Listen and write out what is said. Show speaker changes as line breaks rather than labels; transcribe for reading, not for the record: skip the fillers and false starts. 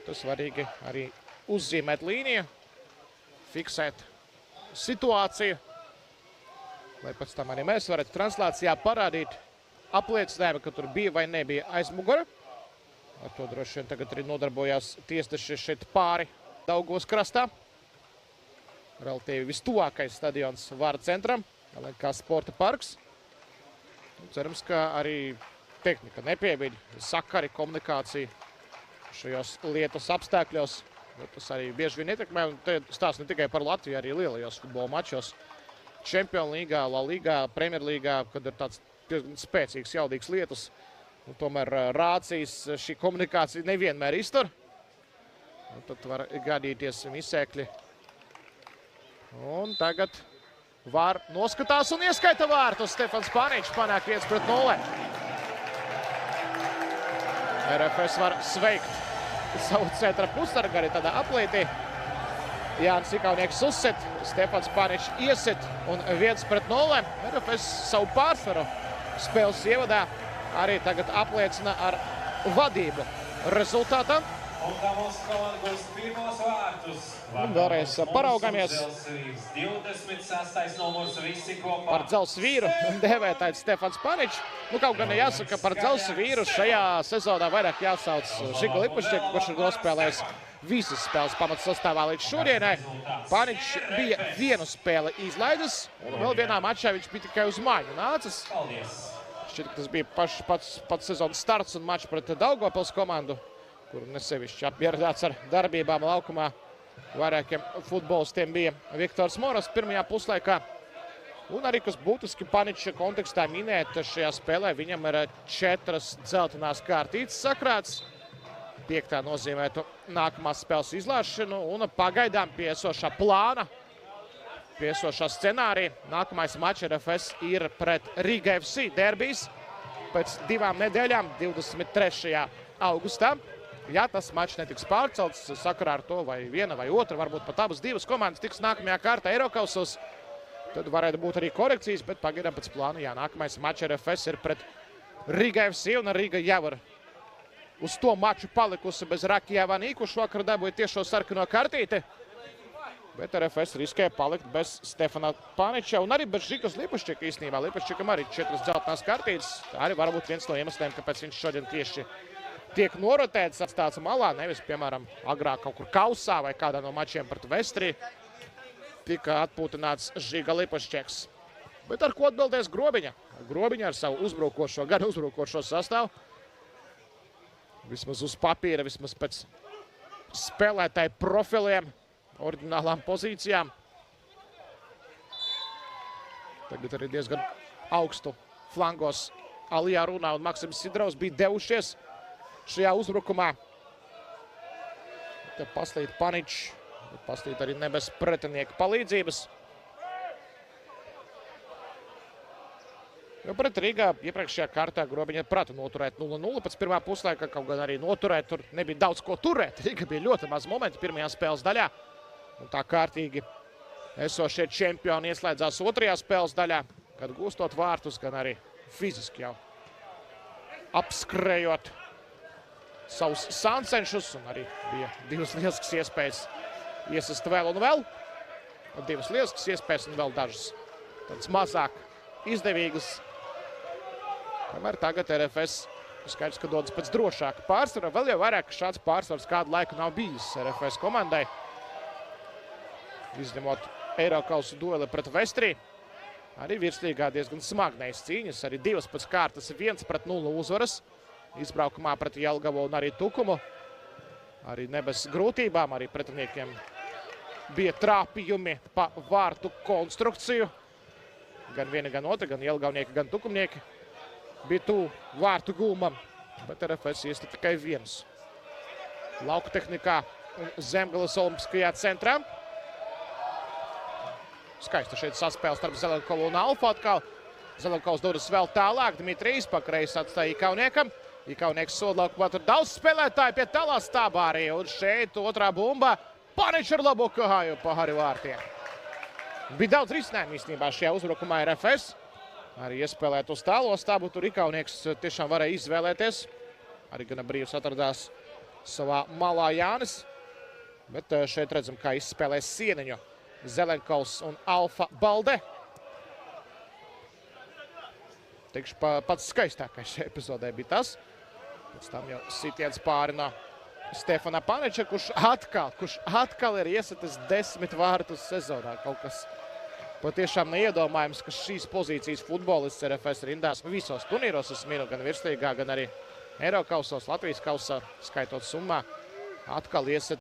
Tas svarīgi arī uzzīmēt līniju, fiksēt situāciju, lai pēc tam arī mēs varētu translācijā parādīt apliecinājumu, ka tur bija vai nebija aizmugura. Ar to droši vien tagad arī nodarbojās tiesneši šeit pāri Daugavas krastā. Relatīvi vistuvākais stadions Vāra centram, kā sporta parks. Cerams, ka arī tehnika nepiebīd sakari, komunikācija šajos lietas apstākļos. Tas arī bieži vien ietekmē, un te stāsts ne tikai par Latviju, arī lielajos futbola mačos. Čempionu līgā, La līgā, Premjerlīgā, kad ir tāds spēcīgs, jaudīgs lietus. Un tomēr rācijas šī komunikācija nevienmēr iztur. Un tad var gadīties izsēkļi. Un tagad Vāra noskatās un ieskaita vārtus. Stefans Paničs panāk 1-0. RFS var sveikt savu centra pussargu arī tādā aplītī. Jānis Ikaunieks uzsit, Stefans Paničs iesit un 1-0. RFS savu pārsvaru spēles ievadā arī tagad apliecina ar vadību rezultātā.
Un tā mūsu komanda gūst pirmos vārtus.
Un vēlreiz paraugamies.
26. numurs visi kopā.
Par dzelzs vīru dēvētājs Stefans Paničs. Kaut gan jāsaka, par dzelzs vīru šajā sezonā vairāk jāsauc Žiga Lipušķeka, kurš ir nospēlējis visas spēles pamatsastāvā līdz šodienai. Paničs bija vienu spēli izlaidis, un vēl vienā mačā viņš bija tikai uz maiņu nācis.
Paldies!
Šķiet, ka tas bija pats sezonas starts un mačs pret Daugavpils komandu, kur nesevišķi apmierināts ar darbībām laukumā. Vairākiem futbolistiem bija Viktors Moras pirmajā puslaikā. Un arī, kas būtiski Paniča kontekstā minēt, šajā spēlē viņam ir 4 dzeltenās kārtītes sakrāts. 5. nozīmētu nākamās spēles izlaišanu un pagaidām pie esošā plāna, pie esošā scenārija. Nākamais mačs RFS ir pret Riga FC derbijs pēc 2 nedēļām, 23. augustā. Ja tas mačs netiks pārcelts sakarā ar to, vai viena vai otra, varbūt pat abas divas komandas tiks nākamajā kārtā Eirokausos, tad varētu būt arī korekcijas, bet pagaidām pēc plāna, jā, nākamais mačs RFS ir pret Riga FC, un Riga jau ir uz to maču palikusi bez Rakija Vanī, kurš vakar dabūja tiešo sarkano kartīti. Bet RFS riskē palikt bez Stefana Paniča un arī bez Žigas Lipušķeka īstenībā. Lipušķekam arī 4 dzeltenās kartītes. Tā arī varbūt viens no iemesliem, kāpēc viņš šodien tieši tiek norotēts, atstāts malā, nevis, piemēram, agrāk kaut kur Kausā vai kādā no mačiem pret Vestri tika atpūtināts Žiga Lipušķeks. Bet ar ko atbildēs Grobiņa? Grobiņa ar savu gan uzbrukošo sastāvu. Vismaz uz papīra, vismaz pēc spēlētāju profiliem, oriģinālām pozīcijām. Tagad arī diezgan augstu flangos Alijā Runā un Maksims Sidrovs bija devušies šajā uzbrukumā. Te paslīd Paničs, paslīd arī ne bez pretinieka palīdzības. Jo pret Rīgā iepriekšējā kārtā Grobiņa prata noturēt 0-0 pēc pirmā puslaika, kaut gan arī noturēt, tur nebija daudz ko turēt. Rīga bija ļoti maz momenti pirmajā spēles daļā. Un tā kārtīgi esošie čempioni ieslēdzās otrajā spēles daļā, kad gūstot vārtus, gan arī fiziski jau apskrējot savus sancenšus, un arī bija 2 lieliskas iespējas iesist vēl un vēl. 2 lieliskas iespējas un vēl dažas tādas mazāk izdevīgas. Kamēr tagad RFS skaidrs, ka dodas pēc drošāka pārsvara. Vēl jau vairāk šāds pārsvars kādu laiku nav bijis RFS komandai. Izņemot Eirokausu dueli pret Vestri. Arī virslīgā diezgan smagnējas cīņas. Arī 2 pēc kārtas 1-0 uzvaras. Izbraukumā pret Jelgavu un arī Tukumu. Arī ne bez grūtībām, arī pretiniekiem bija trāpījumi pa vārtu konstrukciju. Gan viena, gan otra, gan Jelgavnieki, gan Tukumnieki bija tuvu vārtu gūmam, bet RFS iesta tikai 1. Lauku tehnikā un Zemgales olimpiskajā centrā. Skaista šeit saspēle starp Zelenkovu un Alfu atkal. Zelenkovs dodas vēl tālāk, Dmitrijs pakreis atstāja Ikauniekam. Ikaunieks sodlaukumā tur daudz spēlētāji pie tālā stābā arī, un šeit otrā bumba. Paničs ar labo kāju pāri vārtiem. Bija daudz risinājumu īstenībā šajā uzbrukumā RFS. Arī iespēlēt uz tālo stābu, tur Ikaunieks tiešām varēja izvēlēties. Arī gana brīvs atradās savā malā Jānis. Bet šeit redzam, kā izspēlēs sieniņu Zelenkovs un Alfa Balde. Teikšu, pats skaistākais šajā epizodē bija tas. Pēc tam jau sitiens pāri no Stefana Paneča, kurš atkal ir iesatis 10 vārtus sezonā. Kaut kas patiešām neiedomājams, ka šīs pozīcijas futbolists RFS rindās visos turnīros. Es minu gan virslīgā, gan arī Eirokausos, Latvijas kausā, skaitot summā. Atkal iesat